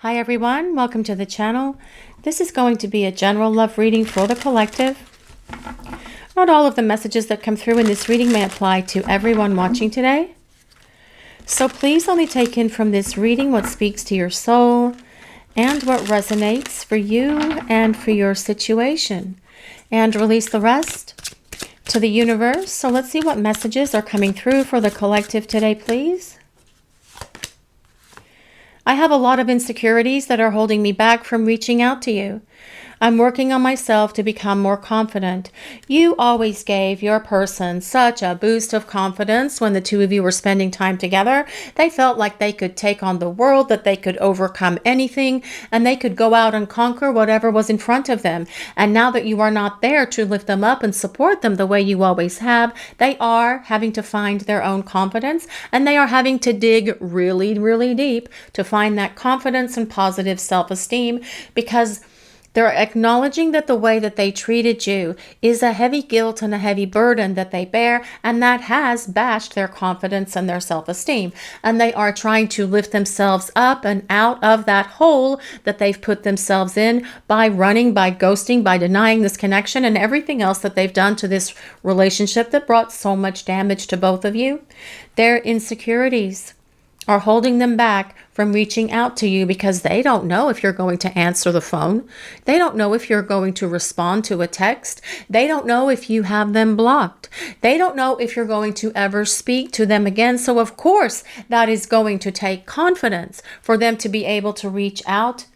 Hi everyone, welcome to the channel. This is going to be a general love reading for the collective. Not all of the messages that come through in this reading may apply to everyone watching today. So please only take in from this reading what speaks to your soul and what resonates for you and for your situation. And release the rest to the universe. So let's see what messages are coming through for the collective today, please. I have a lot of insecurities that are holding me back from reaching out to you. I'm working on myself to become more confident. You always gave your person such a boost of confidence when the two of you were spending time together. They felt like they could take on the world, that they could overcome anything, and they could go out and conquer whatever was in front of them. And now that you are not there to lift them up and support them the way you always have, they are having to find their own confidence, and they are having to dig really, really deep to find that confidence and positive self-esteem, because they're acknowledging that the way that they treated you is a heavy guilt and a heavy burden that they bear, and that has bashed their confidence and their self-esteem. And they are trying to lift themselves up and out of that hole that they've put themselves in by running, by ghosting, by denying this connection and everything else that they've done to this relationship that brought so much damage to both of you. Their insecurities are holding them back from reaching out to you because they don't know if you're going to answer the phone. They don't know if you're going to respond to a text. They don't know if you have them blocked. They don't know if you're going to ever speak to them again. So of course, that is going to take confidence for them to be able to reach out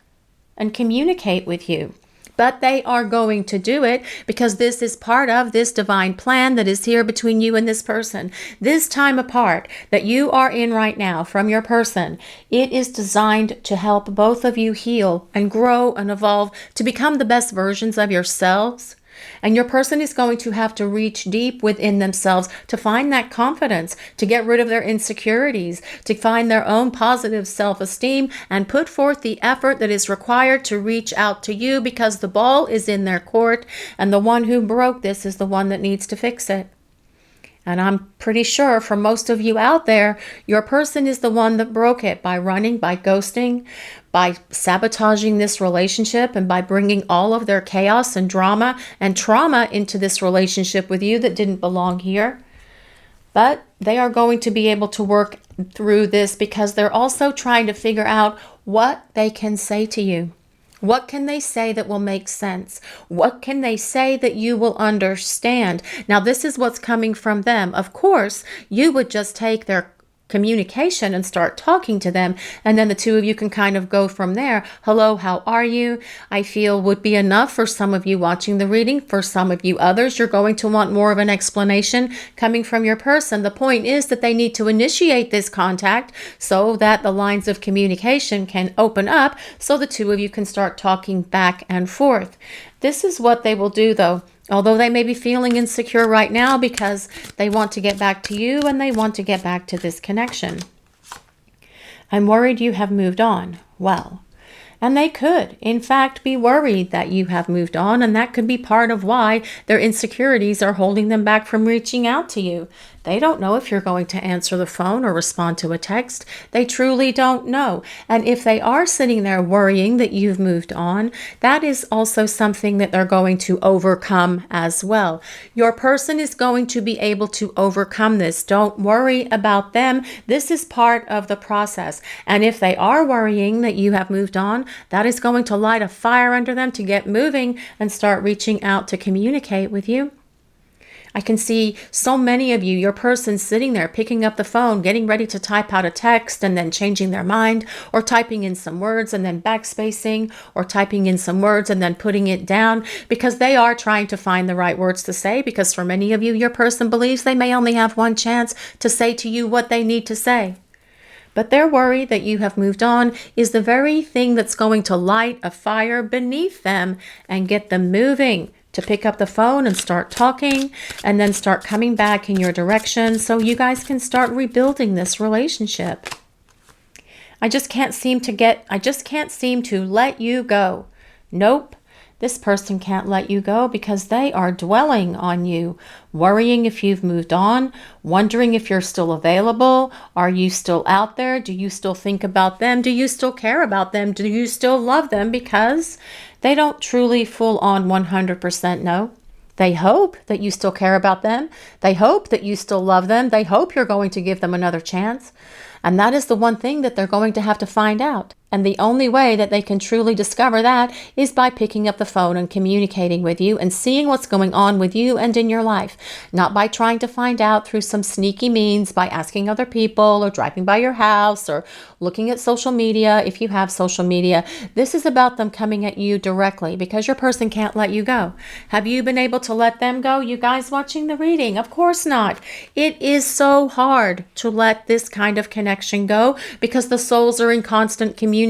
and communicate with you. But they are going to do it because this is part of this divine plan that is here between you and this person. This time apart that you are in right now from your person, it is designed to help both of you heal and grow and evolve to become the best versions of yourselves. And your person is going to have to reach deep within themselves to find that confidence, to get rid of their insecurities, to find their own positive self-esteem and put forth the effort that is required to reach out to you, because the ball is in their court and the one who broke this is the one that needs to fix it. And I'm pretty sure for most of you out there, your person is the one that broke it by running, by ghosting, by sabotaging this relationship, and by bringing all of their chaos and drama and trauma into this relationship with you that didn't belong here. But they are going to be able to work through this because they're also trying to figure out what they can say to you. What can they say that will make sense? What can they say that you will understand? Now, this is what's coming from them. Of course, you would just take their communication and start talking to them, and then the two of you can kind of go from there. Hello, how are you? I feel would be enough for some of you watching the reading. For some of you others, you're going to want more of an explanation coming from your person. The point is that they need to initiate this contact so that the lines of communication can open up so the two of you can start talking back and forth. This is what they will do, though. Although they may be feeling insecure right now because they want to get back to you and they want to get back to this connection. I'm worried you have moved on. Well, and they could, in fact, be worried that you have moved on, and that could be part of why their insecurities are holding them back from reaching out to you. They don't know if you're going to answer the phone or respond to a text. They truly don't know. And if they are sitting there worrying that you've moved on, that is also something that they're going to overcome as well. Your person is going to be able to overcome this. Don't worry about them. This is part of the process. And if they are worrying that you have moved on, that is going to light a fire under them to get moving and start reaching out to communicate with you. I can see so many of you, your person sitting there picking up the phone, getting ready to type out a text and then changing their mind, or typing in some words and then backspacing, or typing in some words and then putting it down, because they are trying to find the right words to say, because for many of you, your person believes they may only have one chance to say to you what they need to say. But their worry that you have moved on is the very thing that's going to light a fire beneath them and get them moving to pick up the phone and start talking and then start coming back in your direction so you guys can start rebuilding this relationship. I just can't seem to let you go. Nope. This person can't let you go because they are dwelling on you, worrying if you've moved on, wondering if you're still available. Are you still out there? Do you still think about them? Do you still care about them? Do you still love them? Because they don't truly full on 100% know. They hope that you still care about them. They hope that you still love them. They hope you're going to give them another chance. And that is the one thing that they're going to have to find out. And the only way that they can truly discover that is by picking up the phone and communicating with you and seeing what's going on with you and in your life. Not by trying to find out through some sneaky means, by asking other people or driving by your house or looking at social media if you have social media. This is about them coming at you directly because your person can't let you go. Have you been able to let them go, you guys watching the reading? Of course not. It is so hard to let this kind of connection go because the souls are in constant communication.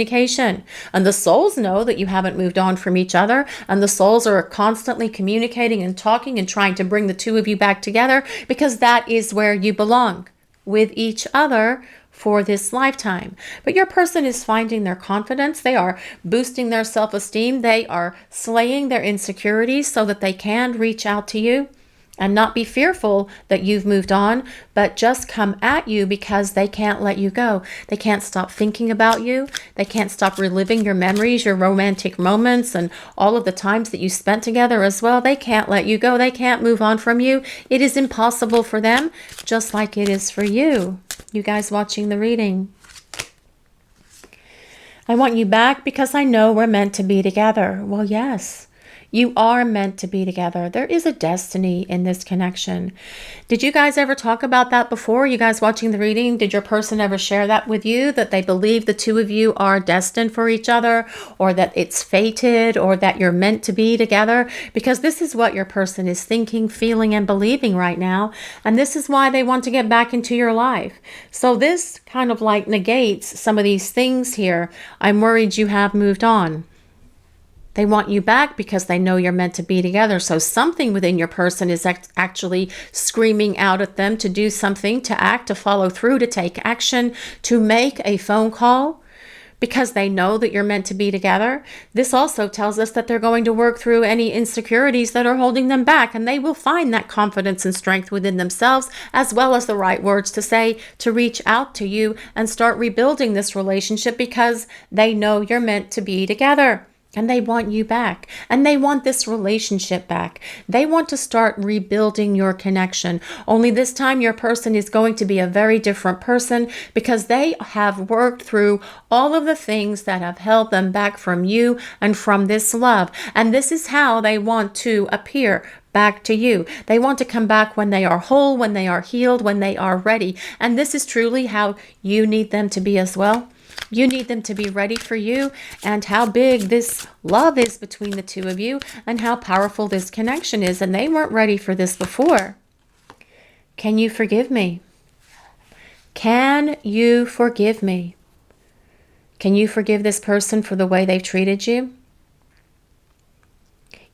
And the souls know that you haven't moved on from each other. And the souls are constantly communicating and talking and trying to bring the two of you back together because that is where you belong, with each other for this lifetime. But your person is finding their confidence. They are boosting their self-esteem. They are slaying their insecurities so that they can reach out to you and not be fearful that you've moved on, but just come at you because they can't let you go. They can't stop thinking about you. They can't stop reliving your memories, your romantic moments, and all of the times that you spent together as well. They can't let you go. They can't move on from you. It is impossible for them, just like it is for you. You guys watching the reading. I want you back because I know we're meant to be together. Well, yes. You are meant to be together. There is a destiny in this connection. Did you guys ever talk about that before? You guys watching the reading, did your person ever share that with you? That they believe the two of you are destined for each other, or that it's fated, or that you're meant to be together? Because this is what your person is thinking, feeling, and believing right now. And this is why they want to get back into your life. So this kind of like negates some of these things here. I'm worried you have moved on. They want you back because they know you're meant to be together. So something within your person is actually screaming out at them to do something, to act, to follow through, to take action, to make a phone call because they know that you're meant to be together. This also tells us that they're going to work through any insecurities that are holding them back, and they will find that confidence and strength within themselves, as well as the right words to say to reach out to you and start rebuilding this relationship because they know you're meant to be together. And they want you back. And they want this relationship back. They want to start rebuilding your connection. Only this time your person is going to be a very different person because they have worked through all of the things that have held them back from you and from this love. And this is how they want to appear back to you. They want to come back when they are whole, when they are healed, when they are ready. And this is truly how you need them to be as well. You need them to be ready for you, and how big this love is between the two of you and how powerful this connection is. And they weren't ready for this before. Can you forgive me? Can you forgive me? Can you forgive this person for the way they've treated you?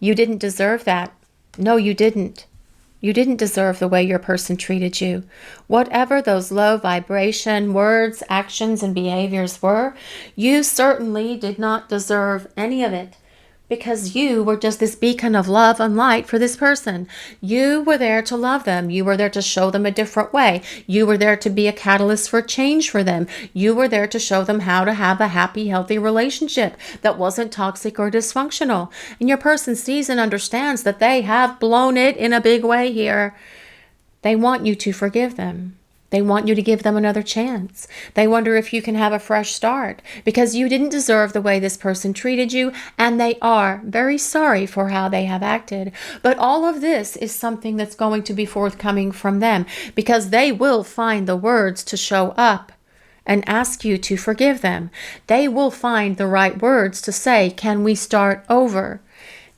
You didn't deserve that. No, you didn't. You didn't deserve the way your person treated you. Whatever those low vibration words, actions, and behaviors were, you certainly did not deserve any of it because you were just this beacon of love and light for this person. You were there to love them. You were there to show them a different way. You were there to be a catalyst for change for them. You were there to show them how to have a happy, healthy relationship that wasn't toxic or dysfunctional. And your person sees and understands that they have blown it in a big way here. They want you to forgive them. They want you to give them another chance. They wonder if you can have a fresh start because you didn't deserve the way this person treated you, and they are very sorry for how they have acted. But all of this is something that's going to be forthcoming from them because they will find the words to show up and ask you to forgive them. They will find the right words to say, can we start over?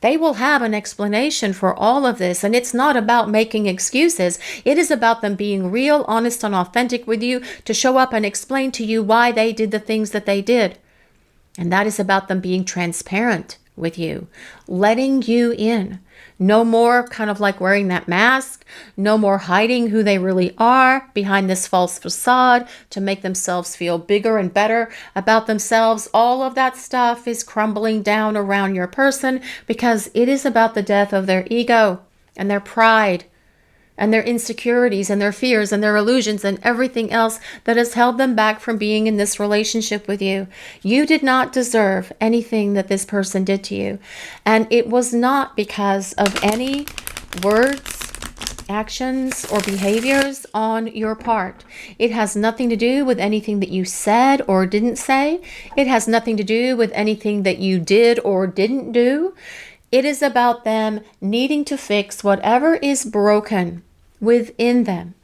They will have an explanation for all of this, and it's not about making excuses. It is about them being real, honest, and authentic with you to show up and explain to you why they did the things that they did. And that is about them being transparent with you, letting you in. No more kind of like wearing that mask, no more hiding who they really are behind this false facade to make themselves feel bigger and better about themselves. All of that stuff is crumbling down around your person because it is about the death of their ego and their pride and their insecurities and their fears and their illusions and everything else that has held them back from being in this relationship with you. You did not deserve anything that this person did to you. And it was not because of any words, actions, or behaviors on your part. It has nothing to do with anything that you said or didn't say. It has nothing to do with anything that you did or didn't do. It is about them needing to fix whatever is broken within them.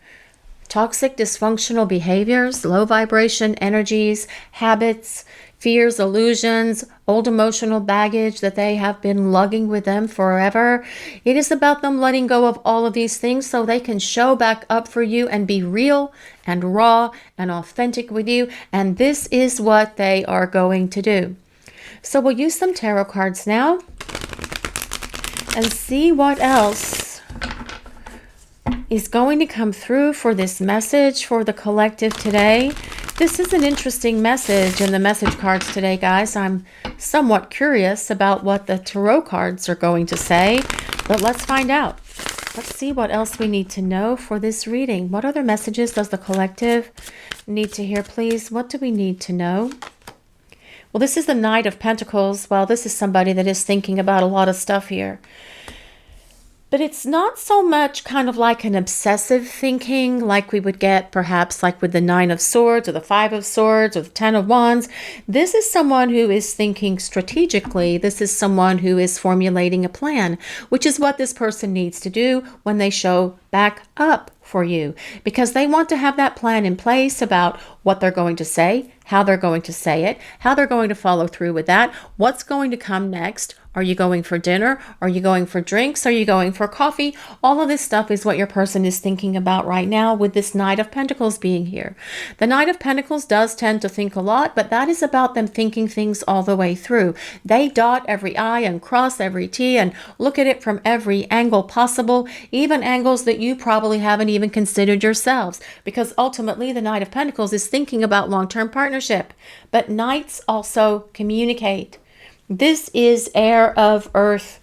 Toxic, dysfunctional behaviors, low vibration energies, habits, fears, illusions, old emotional baggage that they have been lugging with them forever. It is about them letting go of all of these things so they can show back up for you and be real and raw and authentic with you. And this is what they are going to do. So we'll use some tarot cards now and see what else is going to come through for this message for the collective today. This is an interesting message in the message cards today, guys. I'm somewhat curious about what the tarot cards are going to say, but let's find out. Let's see what else we need to know for this reading. What other messages does the collective need to hear, please? What do we need to know? Well, this is the Knight of Pentacles. Well, this is somebody that is thinking about a lot of stuff here. But it's not so much kind of like an obsessive thinking like we would get perhaps like with the Nine of Swords or the Five of Swords or the Ten of Wands. This is someone who is thinking strategically. This is someone who is formulating a plan, which is what this person needs to do when they show back up for you, because they want to have that plan in place about what they're going to say, how they're going to say it, how they're going to follow through with that, what's going to come next. Are you going for dinner? Are you going for drinks? Are you going for coffee? All of this stuff is what your person is thinking about right now with this Knight of Pentacles being here. The Knight of Pentacles does tend to think a lot, but that is about them thinking things all the way through. They dot every I and cross every T and look at it from every angle possible, even angles that you probably haven't even considered yourselves, because ultimately the Knight of Pentacles is thinking about long-term partnership. But Knights also communicate. This is air of earth,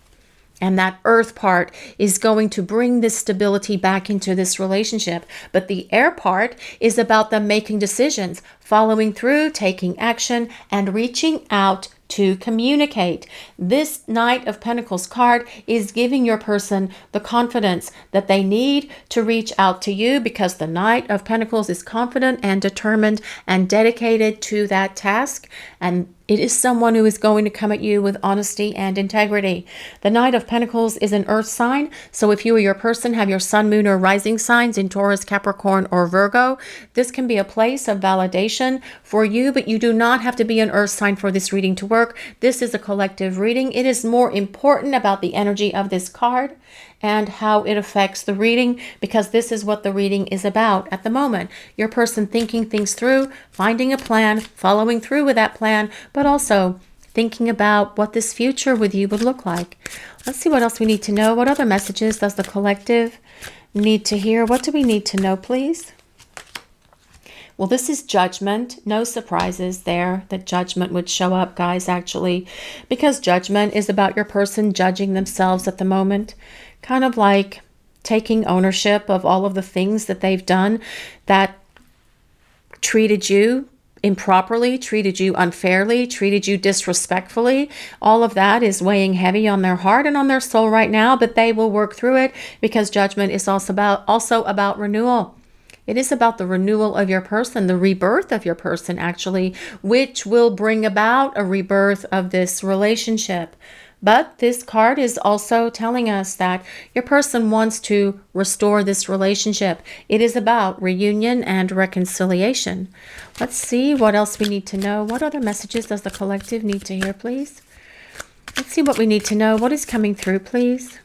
and that earth part is going to bring this stability back into this relationship. But the air part is about them making decisions, following through, taking action, and reaching out to communicate. This Knight of Pentacles card is giving your person the confidence that they need to reach out to you, because the Knight of Pentacles is confident and determined and dedicated to that task. And it is someone who is going to come at you with honesty and integrity. The Knight of Pentacles is an earth sign. So if you or your person have your sun, moon, or rising signs in Taurus, Capricorn, or Virgo, this can be a place of validation for you, but you do not have to be an earth sign for this reading to work. This is a collective reading. It is more important about the energy of this card and how it affects the reading, because this is what the reading is about at the moment. Your person thinking things through, finding a plan, following through with that plan, but also thinking about what this future with you would look like. Let's see what else we need to know. What other messages does the collective need to hear? What do we need to know, please? Well, this is judgment. No surprises there that judgment would show up, guys, actually, because judgment is about your person judging themselves at the moment, kind of like taking ownership of all of the things that they've done that treated you improperly, treated you unfairly, treated you disrespectfully. All of that is weighing heavy on their heart and on their soul right now, but they will work through it, because judgment is also about renewal. It is about the renewal of your person, the rebirth of your person, actually, which will bring about a rebirth of this relationship. But this card is also telling us that your person wants to restore this relationship. It is about reunion and reconciliation. Let's see what else we need to know. What other messages does the collective need to hear, please? Let's see what we need to know. What is coming through, please?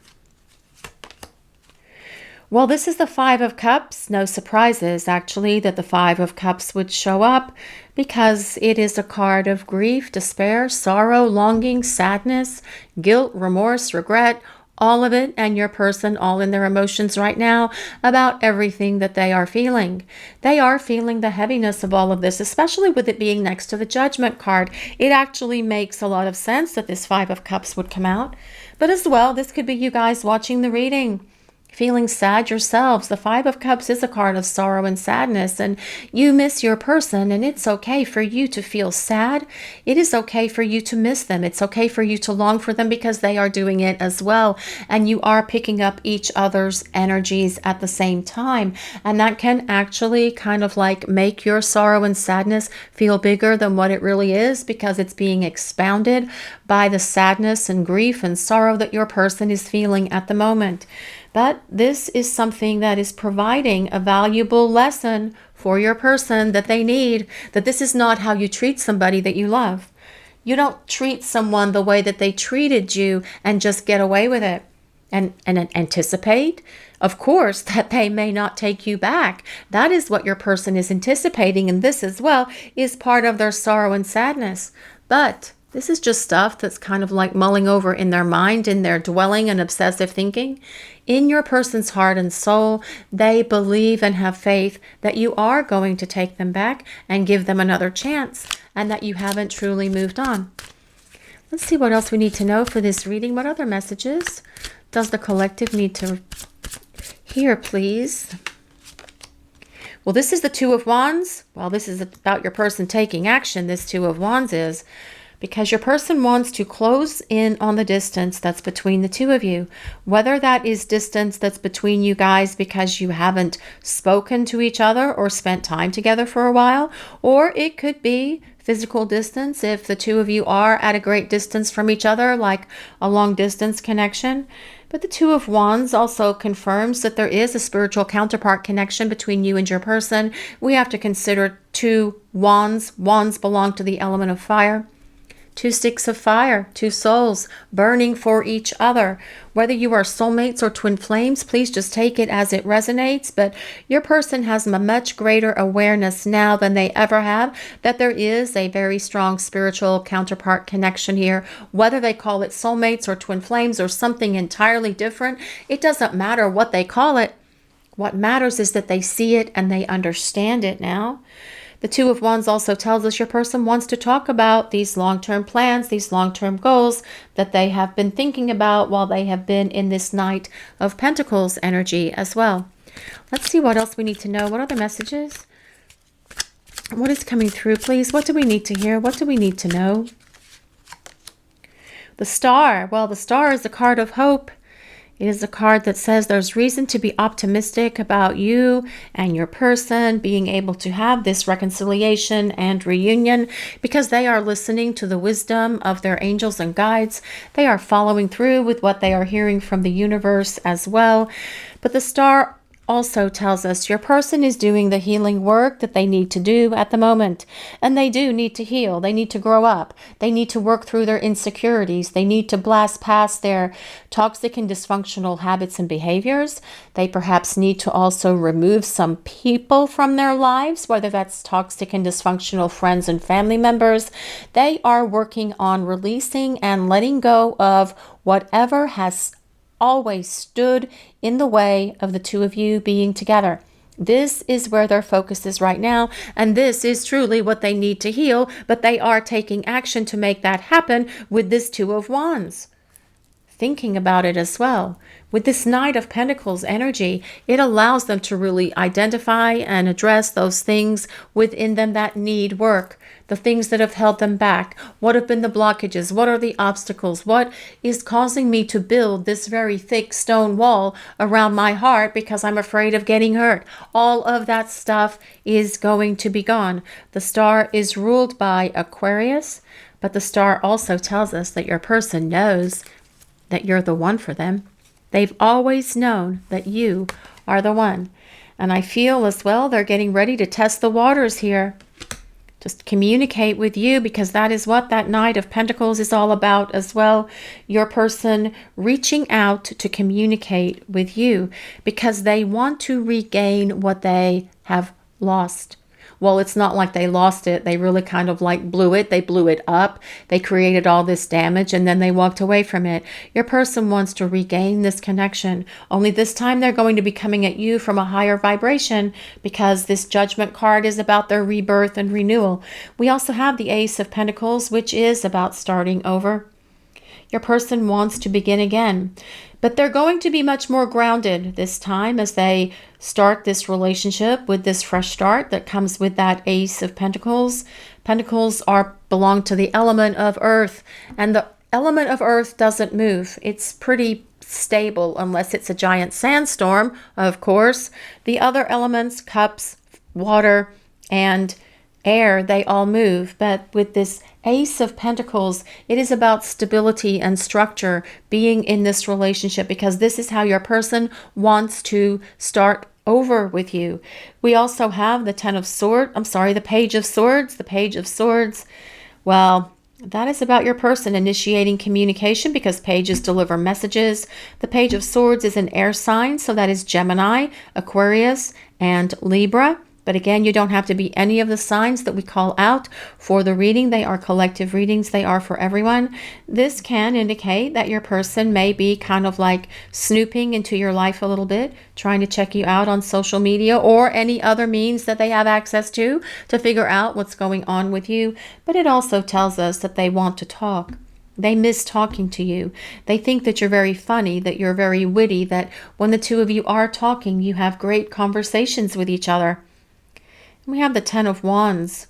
Well, this is the Five of Cups. No surprises, actually, that the Five of Cups would show up because it is a card of grief, despair, sorrow, longing, sadness, guilt, remorse, regret, all of it, and your person all in their emotions right now about everything that they are feeling. They are feeling the heaviness of all of this, especially with it being next to the Judgment card. It actually makes a lot of sense that this Five of Cups would come out. But as well, this could be you guys watching the reading, feeling sad yourselves. The Five of Cups is a card of sorrow and sadness, and you miss your person, and it's okay for you to feel sad. It is okay for you to miss them. It's okay for you to long for them because they are doing it as well, and you are picking up each other's energies at the same time, and that can actually kind of like make your sorrow and sadness feel bigger than what it really is because it's being expounded by the sadness and grief and sorrow that your person is feeling at the moment. But this is something that is providing a valuable lesson for your person that they need, that this is not how you treat somebody that you love. You don't treat someone the way that they treated you and just get away with it and anticipate, of course, that they may not take you back. That is what your person is anticipating, and this as well is part of their sorrow and sadness. But this is just stuff that's kind of like mulling over in their mind, in their dwelling and obsessive thinking. In your person's heart and soul, they believe and have faith that you are going to take them back and give them another chance, and that you haven't truly moved on. Let's see what else we need to know for this reading. What other messages does the collective need to hear, please? Well, this is the Two of Wands. Well, this is about your person taking action. This Two of Wands is because your person wants to close in on the distance that's between the two of you. Whether that is distance that's between you guys because you haven't spoken to each other or spent time together for a while, or it could be physical distance if the two of you are at a great distance from each other, like a long distance connection. But the Two of Wands also confirms that there is a spiritual counterpart connection between you and your person. We have to consider two wands. Wands belong to the element of fire. Two sticks of fire, two souls burning for each other. Whether you are soulmates or twin flames, please just take it as it resonates. But your person has a much greater awareness now than they ever have that there is a very strong spiritual counterpart connection here. Whether they call it soulmates or twin flames or something entirely different, it doesn't matter what they call it. What matters is that they see it and they understand it now. The Two of Wands also tells us your person wants to talk about these long-term plans, these long-term goals that they have been thinking about while they have been in this Knight of Pentacles energy as well. Let's see what else we need to know. What other messages? What is coming through, please? What do we need to hear? What do we need to know? The Star. Well, the Star is a card of hope. It is a card that says there's reason to be optimistic about you and your person being able to have this reconciliation and reunion because they are listening to the wisdom of their angels and guides. They are following through with what they are hearing from the universe as well. But the Star also tells us your person is doing the healing work that they need to do at the moment. And they do need to heal. They need to grow up. They need to work through their insecurities. They need to blast past their toxic and dysfunctional habits and behaviors. They perhaps need to also remove some people from their lives, whether that's toxic and dysfunctional friends and family members. They are working on releasing and letting go of whatever has always stood in the way of the two of you being together. This is where their focus is right now, and this is truly what they need to heal, but they are taking action to make that happen with this Two of Wands. Thinking about it as well. With this Knight of Pentacles energy, it allows them to really identify and address those things within them that need work. The things that have held them back. What have been the blockages? What are the obstacles? What is causing me to build this very thick stone wall around my heart because I'm afraid of getting hurt? All of that stuff is going to be gone. The Star is ruled by Aquarius, but the Star also tells us that your person knows that you're the one for them. They've always known that you are the one. And I feel as well they're getting ready to test the waters here. Just communicate with you, because that is what that Knight of Pentacles is all about as well. Your person reaching out to communicate with you because they want to regain what they have lost. Well, it's not like they lost it. They really kind of like blew it. They blew it up. They created all this damage and then they walked away from it. Your person wants to regain this connection. Only this time they're going to be coming at you from a higher vibration, because this Judgment card is about their rebirth and renewal. We also have the Ace of Pentacles, which is about starting over. Your person wants to begin again, but they're going to be much more grounded this time as they start this relationship with this fresh start that comes with that Ace of Pentacles. Pentacles belong to the element of earth, and the element of earth doesn't move. It's pretty stable unless it's a giant sandstorm, of course. The other elements, cups, water, and air, they all move. But with this Ace of Pentacles, it is about stability and structure being in this relationship, because this is how your person wants to start over with you. We also have the the Page of Swords. The Page of Swords, well, that is about your person initiating communication, because pages deliver messages. The Page of Swords is an air sign, so that is Gemini, Aquarius, and Libra. But again, you don't have to be any of the signs that we call out for the reading. They are collective readings. They are for everyone. This can indicate that your person may be kind of like snooping into your life a little bit, trying to check you out on social media or any other means that they have access to figure out what's going on with you. But it also tells us that they want to talk. They miss talking to you. They think that you're very funny, that you're very witty, that when the two of you are talking, you have great conversations with each other. We have the Ten of Wands.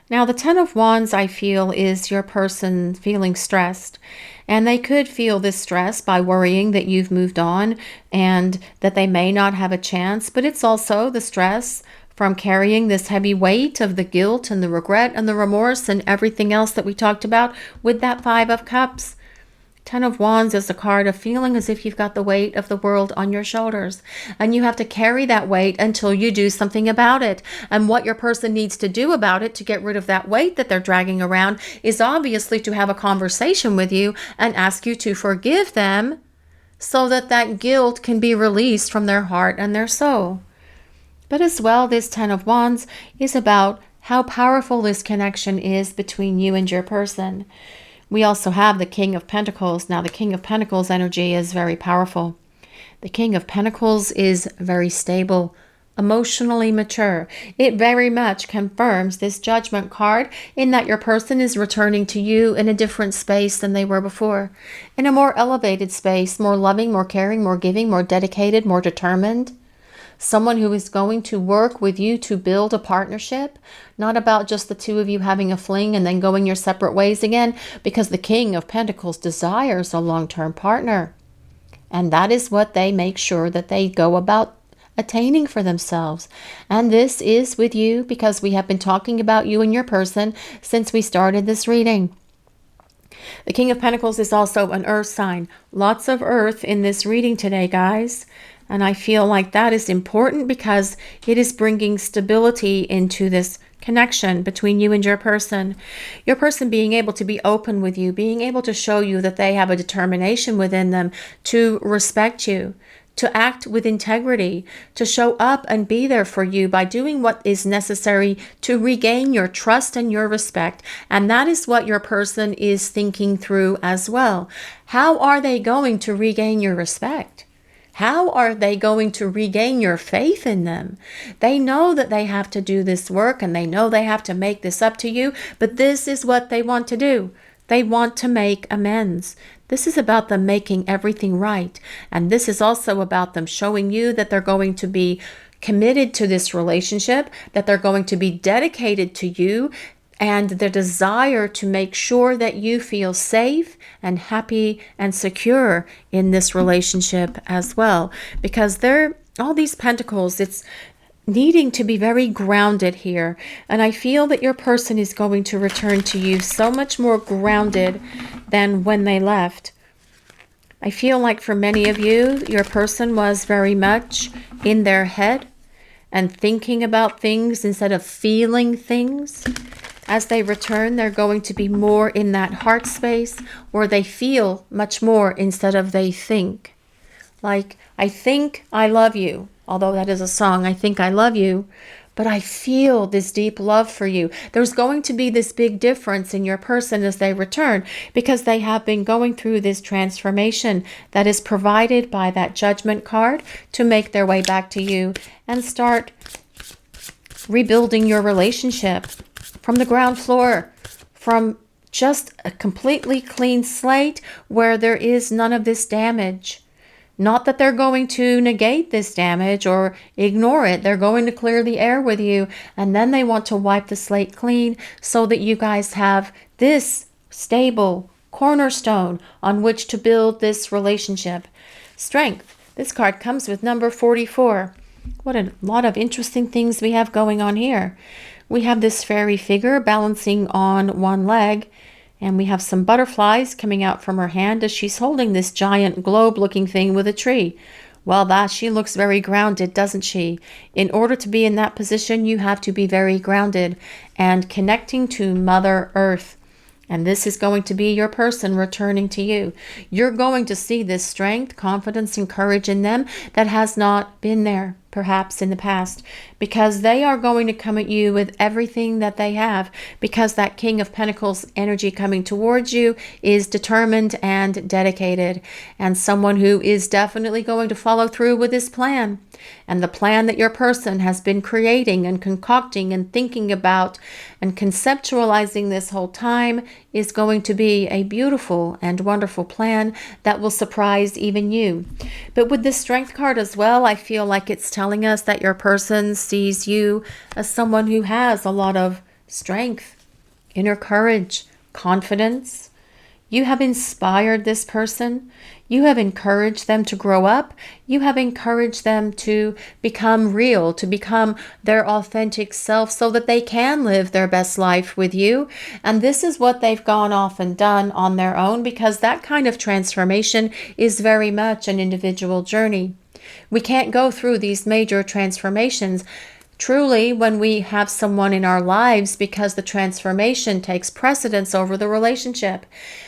Now, the Ten of Wands, I feel, is your person feeling stressed. And they could feel this stress by worrying that you've moved on and that they may not have a chance. But it's also the stress from carrying this heavy weight of the guilt and the regret and the remorse and everything else that we talked about with that Five of Cups. Ten of Wands is a card of feeling as if you've got the weight of the world on your shoulders, and you have to carry that weight until you do something about it. And what your person needs to do about it to get rid of that weight that they're dragging around is obviously to have a conversation with you and ask you to forgive them so that that guilt can be released from their heart and their soul. But as well, this Ten of Wands is about how powerful this connection is between you and your person. We also have the King of Pentacles. Now, the King of Pentacles energy is very powerful. The King of Pentacles is very stable, emotionally mature. It very much confirms this Judgment card in that your person is returning to you in a different space than they were before. In a more elevated space, more loving, more caring, more giving, more dedicated, more determined. Someone who is going to work with you to build a partnership, not about just the two of you having a fling and then going your separate ways again, because the King of Pentacles desires a long-term partner. And that is what they make sure that they go about attaining for themselves. And this is with you because we have been talking about you and your person since we started this reading. The King of Pentacles is also an earth sign. Lots of earth in this reading today, guys. And I feel like that is important because it is bringing stability into this connection between you and your person. Your person being able to be open with you, being able to show you that they have a determination within them to respect you, to act with integrity, to show up and be there for you by doing what is necessary to regain your trust and your respect. And that is what your person is thinking through as well. How are they going to regain your respect? How are they going to regain your faith in them? They know that they have to do this work and they know they have to make this up to you, but this is what they want to do. They want to make amends. This is about them making everything right. And this is also about them showing you that they're going to be committed to this relationship, that they're going to be dedicated to you, and their desire to make sure that you feel safe and happy and secure in this relationship as well. Because all these pentacles, it's needing to be very grounded here. And I feel that your person is going to return to you so much more grounded than when they left. I feel like for many of you, your person was very much in their head and thinking about things instead of feeling things. As they return, they're going to be more in that heart space where they feel much more instead of they think. Like, I think I love you, although that is a song, I think I love you, but I feel this deep love for you. There's going to be this big difference in your person as they return because they have been going through this transformation that is provided by that Judgment card to make their way back to you and start rebuilding your relationship from the ground floor, from just a completely clean slate where there is none of this damage. Not that they're going to negate this damage or ignore it. They're going to clear the air with you, and then they want to wipe the slate clean so that you guys have this stable cornerstone on which to build this relationship. Strength. This card comes with number 44. What a lot of interesting things we have going on here. We have this fairy figure balancing on one leg, and we have some butterflies coming out from her hand as she's holding this giant globe-looking thing with a tree. Well, she looks very grounded, doesn't she? In order to be in that position, you have to be very grounded and connecting to Mother Earth. And this is going to be your person returning to you. You're going to see this strength, confidence, and courage in them that has not been there, perhaps in the past, because they are going to come at you with everything that they have, because that King of Pentacles energy coming towards you is determined and dedicated, and someone who is definitely going to follow through with this plan. And the plan that your person has been creating and concocting and thinking about and conceptualizing this whole time is going to be a beautiful and wonderful plan that will surprise even you. But with this Strength card as well, I feel like it's telling us that your person sees you as someone who has a lot of strength, inner courage, confidence. You have inspired this person. You have encouraged them to grow up. You have encouraged them to become real, to become their authentic self so that they can live their best life with you. And this is what they've gone off and done on their own, because that kind of transformation is very much an individual journey. We can't go through these major transformations truly when we have someone in our lives, because the transformation takes precedence over the relationship.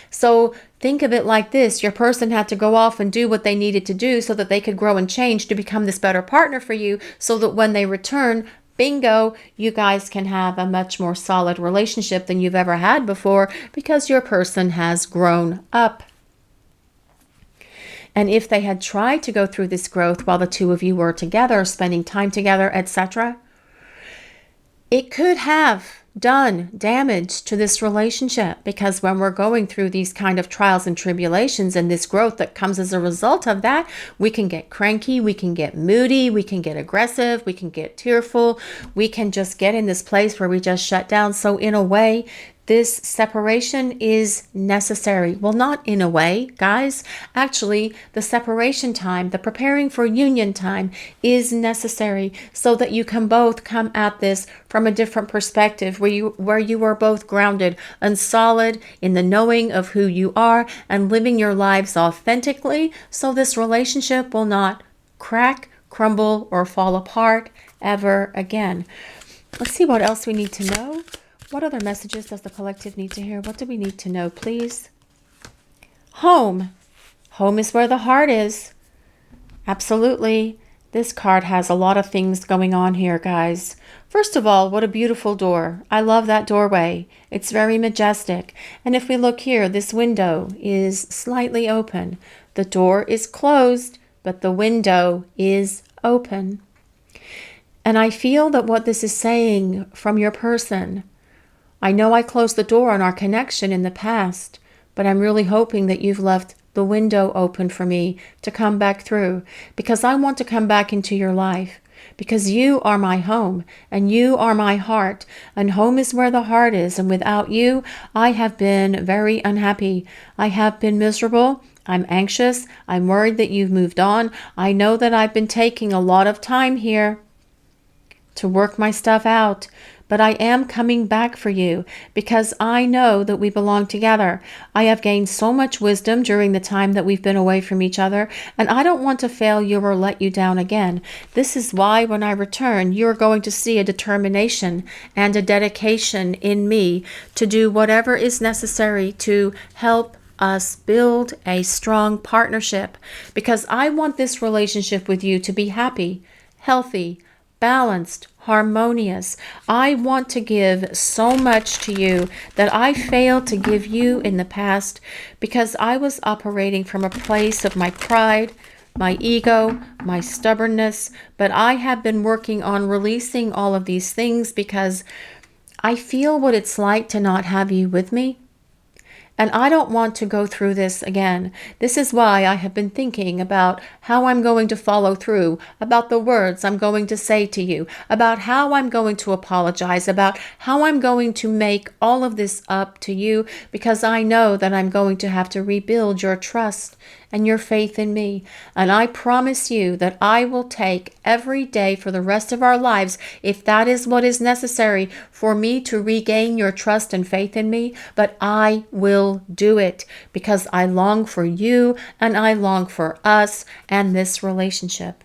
So think of it like this. Your person had to go off and do what they needed to do so that they could grow and change to become this better partner for you, so that when they return, bingo, you guys can have a much more solid relationship than you've ever had before, because your person has grown up. And if they had tried to go through this growth while the two of you were together, spending time together, etc., it could have done damage to this relationship, because when we're going through these kind of trials and tribulations and this growth that comes as a result of that, we can get cranky, we can get moody, we can get aggressive, we can get tearful, we can just get in this place where we just shut down. So in a way, this separation is necessary. Well, not in a way, guys. Actually, the separation time, the preparing for union time is necessary so that you can both come at this from a different perspective, where you are both grounded and solid in the knowing of who you are and living your lives authentically, so this relationship will not crack, crumble, or fall apart ever again. Let's see what else we need to know. What other messages does the collective need to hear? What do we need to know, please? Home. Home is where the heart is. Absolutely. This card has a lot of things going on here, guys. First of all, what a beautiful door. I love that doorway. It's very majestic. And if we look here, this window is slightly open. The door is closed, but the window is open. And I feel that what this is saying from your person, I know I closed the door on our connection in the past, but I'm really hoping that you've left the window open for me to come back through, because I want to come back into your life, because you are my home and you are my heart, and home is where the heart is. And without you, I have been very unhappy. I have been miserable. I'm anxious. I'm worried that you've moved on. I know that I've been taking a lot of time here to work my stuff out. but I am coming back for you because I know that we belong together. I have gained so much wisdom during the time that we've been away from each other, and I don't want to fail you or let you down again. This is why when I return, you're going to see a determination and a dedication in me to do whatever is necessary to help us build a strong partnership, because I want this relationship with you to be happy, healthy, balanced, harmonious. I want to give so much to you that I failed to give you in the past because I was operating from a place of my pride, my ego, my stubbornness. But I have been working on releasing all of these things because I feel what it's like to not have you with me. And I don't want to go through this again. This is why I have been thinking about how I'm going to follow through, about the words I'm going to say to you, about how I'm going to apologize, about how I'm going to make all of this up to you, because I know that I'm going to have to rebuild your trust and your faith in me. And I promise you that I will take every day for the rest of our lives, if that is what is necessary for me to regain your trust and faith in me. But I will do it because I long for you and I long for us and this relationship.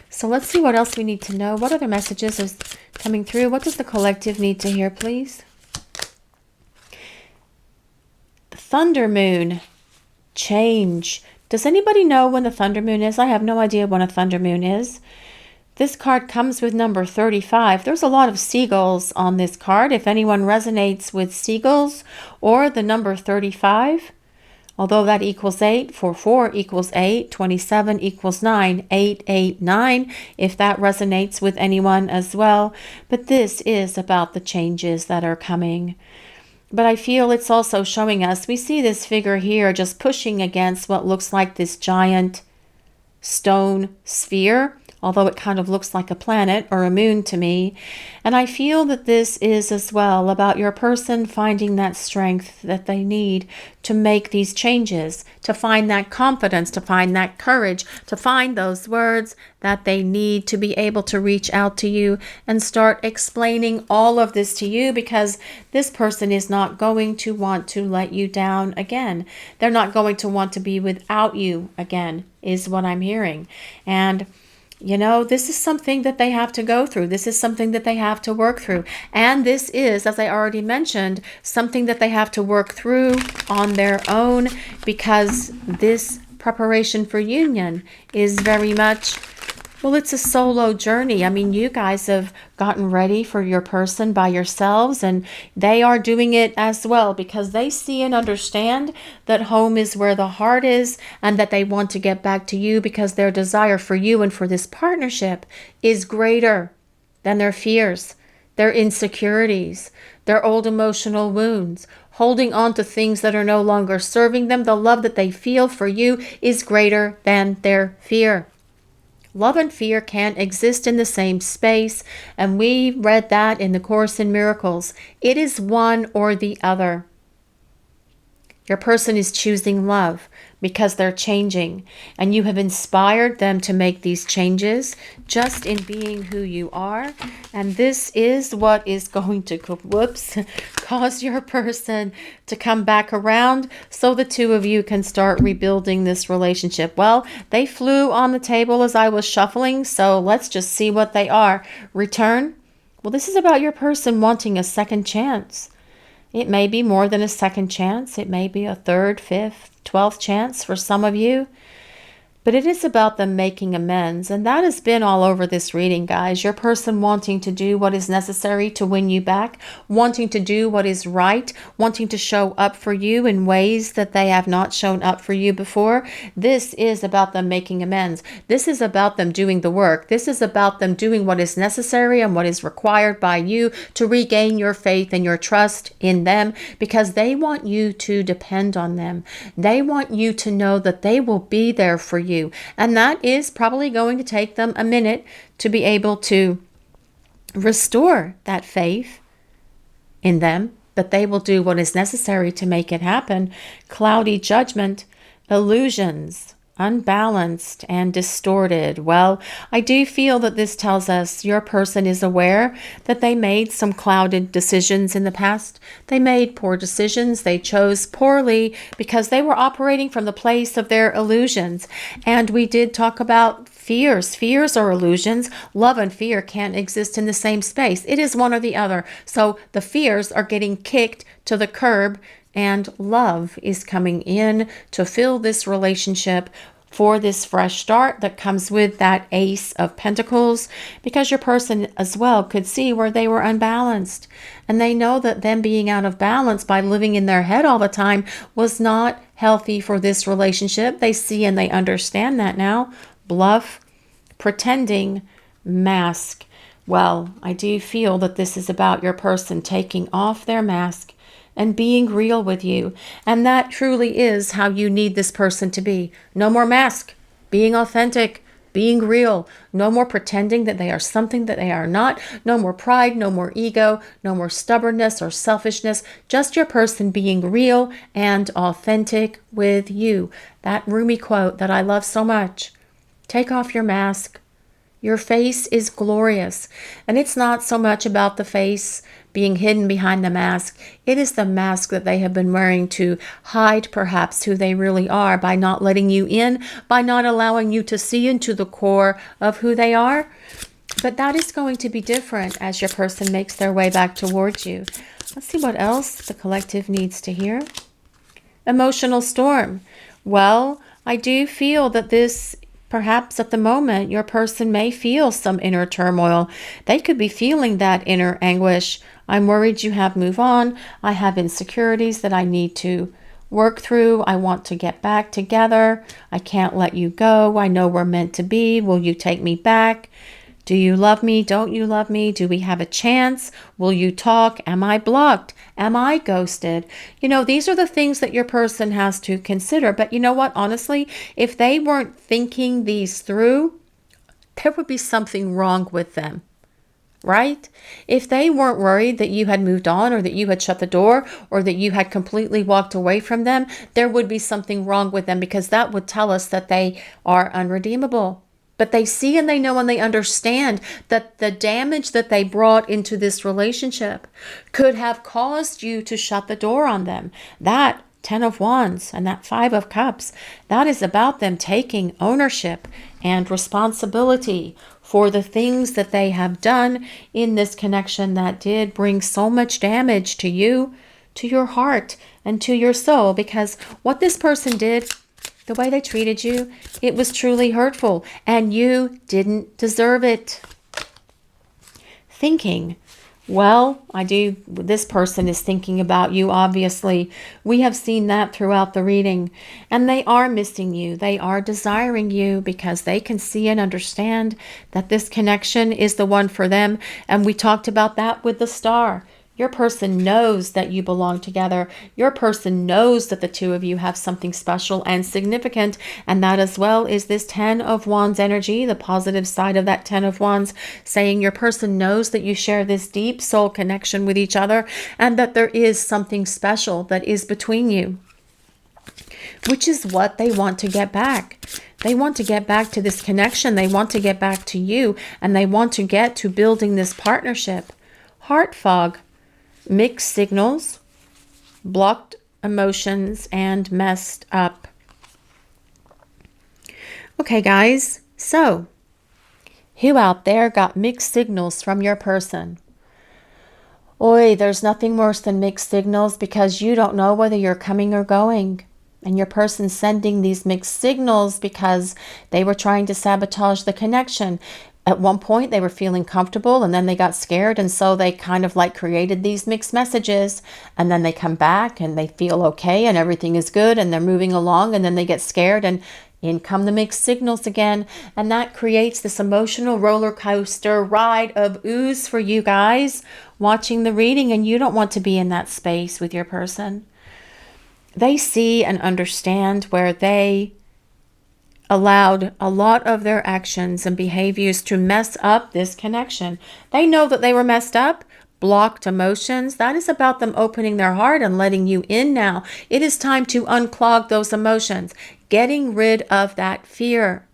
So let's see what else we need to know. What other messages is coming through? What does the collective need to hear, please? The Thunder Moon. Change. Does anybody know when the thunder moon is? I have no idea when a thunder moon is. This card comes with number 35. There's a lot of seagulls on this card. If anyone resonates with seagulls or the number 35, although that equals 8, 4 equals 8, 27 equals 9, 889, if that resonates with anyone as well. But this is about the changes that are coming. But I feel it's also showing us, we see this figure here just pushing against what looks like this giant stone sphere, although it kind of looks like a planet or a moon to me. And I feel that this is as well about your person finding that strength that they need to make these changes, to find that confidence, to find that courage, to find those words that they need to be able to reach out to you and start explaining all of this to you, because this person is not going to want to let you down again. They're not going to want to be without you again, is what I'm hearing. And you know, this is something that they have to go through. This is something that they have to work through. And this is, as I already mentioned, something that they have to work through on their own, because this preparation for union is very much, well, it's a solo journey. I mean, you guys have gotten ready for your person by yourselves, and they are doing it as well because they see and understand that home is where the heart is, and that they want to get back to you because their desire for you and for this partnership is greater than their fears, their insecurities, their old emotional wounds, holding on to things that are no longer serving them. The love that they feel for you is greater than their fear. Love and fear can't exist in the same space, and we read that in the Course in Miracles. It is one or the other. Your person is choosing love because they're changing, and you have inspired them to make these changes just in being who you are. And this is what is going to cause your person to come back around so the two of you can start rebuilding this relationship. Well, they flew on the table as I was shuffling, so let's just see what they are. Return. Well, this is about your person wanting a second chance. It may be more than a second chance. It may be a third, fifth, 12th chance for some of you. But it is about them making amends. And that has been all over this reading, guys. Your person wanting to do what is necessary to win you back, wanting to do what is right, wanting to show up for you in ways that they have not shown up for you before. This is about them making amends. This is about them doing the work. This is about them doing what is necessary and what is required by you to regain your faith and your trust in them, because they want you to depend on them. They want you to know that they will be there for you. And that is probably going to take them a minute to be able to restore that faith in them, but they will do what is necessary to make it happen. Cloudy judgment, illusions. unbalanced and distorted. Well, I do feel that this tells us your person is aware that they made some clouded decisions in the past. They made poor decisions. They chose poorly because they were operating from the place of their illusions. And we did talk about fears. Fears are illusions. Love and fear can't exist in the same space. It is one or the other. So the fears are getting kicked to the curb, and love is coming in to fill this relationship for this fresh start that comes with that Ace of Pentacles, because your person as well could see where they were unbalanced. And they know that them being out of balance by living in their head all the time was not healthy for this relationship. They see and they understand that now. Bluff, pretending, mask. Well, I do feel that this is about your person taking off their mask and being real with you. And that truly is how you need this person to be. No more mask, being authentic, being real. No more pretending that they are something that they are not. No more pride, no more ego, no more stubbornness or selfishness. Just your person being real and authentic with you. That Rumi quote that I love so much. Take off your mask. Your face is glorious. And it's not so much about the face being hidden behind the mask. It is the mask that they have been wearing to hide perhaps who they really are, by not letting you in, by not allowing you to see into the core of who they are. But that is going to be different as your person makes their way back towards you. Let's see what else the collective needs to hear. Emotional storm. Well, I do feel that this, perhaps at the moment, your person may feel some inner turmoil. They could be feeling that inner anguish. I'm worried you have moved on. I have insecurities that I need to work through. I want to get back together. I can't let you go. I know we're meant to be. Will you take me back? Do you love me? Don't you love me? Do we have a chance? Will you talk? Am I blocked? Am I ghosted? You know, these are the things that your person has to consider. But you know what? Honestly, if they weren't thinking these through, there would be something wrong with them, right? If they weren't worried that you had moved on, or that you had shut the door, or that you had completely walked away from them, there would be something wrong with them, because that would tell us that they are unredeemable. But they see and they know and they understand that the damage that they brought into this relationship could have caused you to shut the door on them. That 10 of Wands and that 5 of Cups, that is about them taking ownership and responsibility for the things that they have done in this connection that did bring so much damage to you, to your heart, and to your soul. Because what this person did, the way they treated you, it was truly hurtful, and you didn't deserve it. Thinking. Well, this person is thinking about you, obviously. We have seen that throughout the reading. And they are missing you. They are desiring you because they can see and understand that this connection is the one for them. And we talked about that with the star. Your person knows that you belong together. Your person knows that the two of you have something special and significant. And that as well is this 10 of Wands energy, the positive side of that 10 of Wands, saying your person knows that you share this deep soul connection with each other, and that there is something special that is between you, which is what they want to get back. They want to get back to this connection. They want to get back to you, and they want to get to building this partnership. Heart fog. Mixed signals, blocked emotions, and messed up. Okay, guys, so who out there got mixed signals from your person? Oi, there's nothing worse than mixed signals, because you don't know whether you're coming or going. And your person's sending these mixed signals because they were trying to sabotage the connection. At one point, they were feeling comfortable, and then they got scared, and so they kind of like created these mixed messages, and then they come back and they feel okay and everything is good and they're moving along, and then they get scared and in come the mixed signals again, and that creates this emotional roller coaster ride of ooze for you guys watching the reading, and you don't want to be in that space with your person. They see and understand where they allowed a lot of their actions and behaviors to mess up this connection. They know that they were messed up. Blocked emotions, that is about them opening their heart and letting you in now. It is time to unclog those emotions. getting rid of that fear.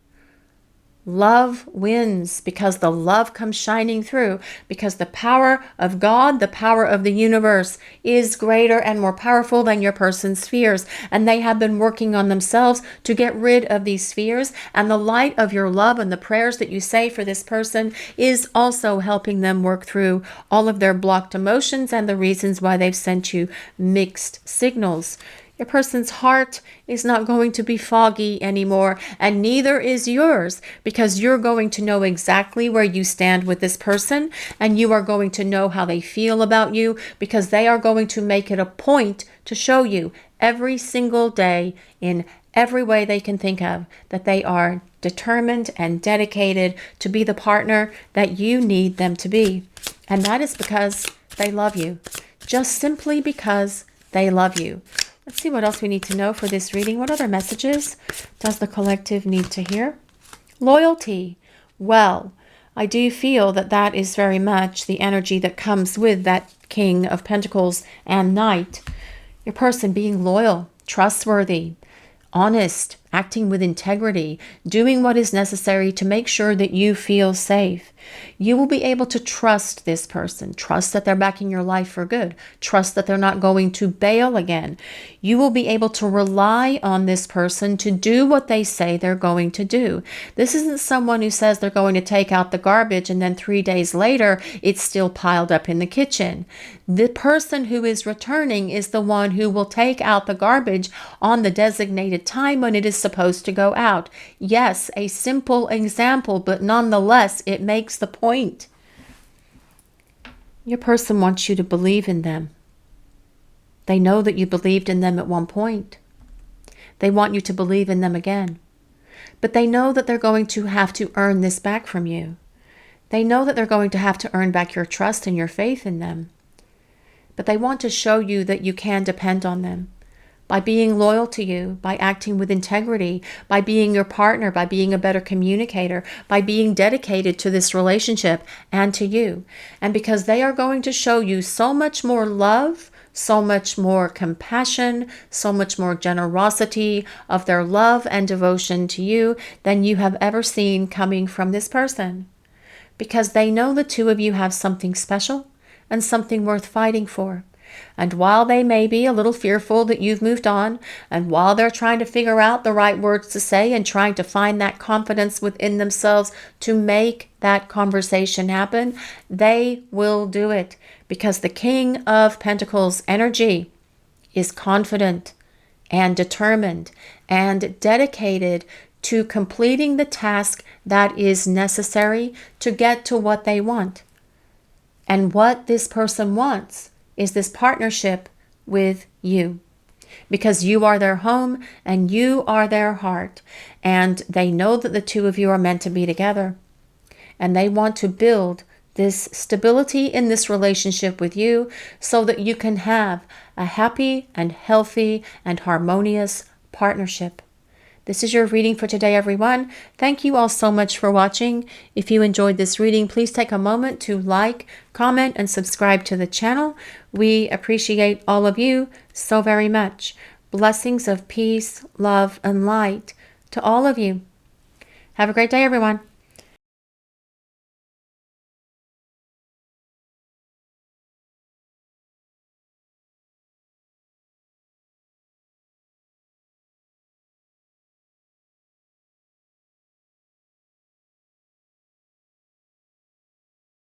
Love wins because the love comes shining through, because the power of God, the power of the universe is greater and more powerful than your person's fears. And they have been working on themselves to get rid of these fears. And the light of your love and the prayers that you say for this person is also helping them work through all of their blocked emotions and the reasons why they've sent you mixed signals. Your person's heart is not going to be foggy anymore, and neither is yours, because you're going to know exactly where you stand with this person, and you are going to know how they feel about you, because they are going to make it a point to show you every single day in every way they can think of that they are determined and dedicated to be the partner that you need them to be. And that is because they love you, just simply because they love you. Let's see what else we need to know for this reading. What other messages does the collective need to hear? Loyalty. Well, I do feel that that is very much the energy that comes with that King of Pentacles and Knight. Your person being loyal, trustworthy, honest, acting with integrity, doing what is necessary to make sure that you feel safe. You will be able to trust this person, trust that they're back in your life for good, trust that they're not going to bail again. You will be able to rely on this person to do what they say they're going to do. This isn't someone who says they're going to take out the garbage and then 3 days later it's still piled up in the kitchen. The person who is returning is the one who will take out the garbage on the designated time when it is supposed to go out. Yes, a simple example, but nonetheless, it makes the point. Your person wants you to believe in them. They know that you believed in them at one point. They want you to believe in them again. But they know that they're going to have to earn this back from you. They know that they're going to have to earn back your trust and your faith in them. But they want to show you that you can depend on them. By being loyal to you, by acting with integrity, by being your partner, by being a better communicator, by being dedicated to this relationship and to you. And because they are going to show you so much more love, so much more compassion, so much more generosity of their love and devotion to you than you have ever seen coming from this person. Because they know the two of you have something special and something worth fighting for. And while they may be a little fearful that you've moved on, and while they're trying to figure out the right words to say and trying to find that confidence within themselves to make that conversation happen, they will do it, because the King of Pentacles energy is confident and determined and dedicated to completing the task that is necessary to get to what they want. And what this person wants is this partnership with you, because you are their home and you are their heart, and they know that the two of you are meant to be together, and they want to build this stability in this relationship with you so that you can have a happy and healthy and harmonious partnership. This is your reading for today, everyone. Thank you all so much for watching. If you enjoyed this reading, please take a moment to like, comment, and subscribe to the channel. We appreciate all of you so very much. Blessings of peace, love, and light to all of you. Have a great day, everyone.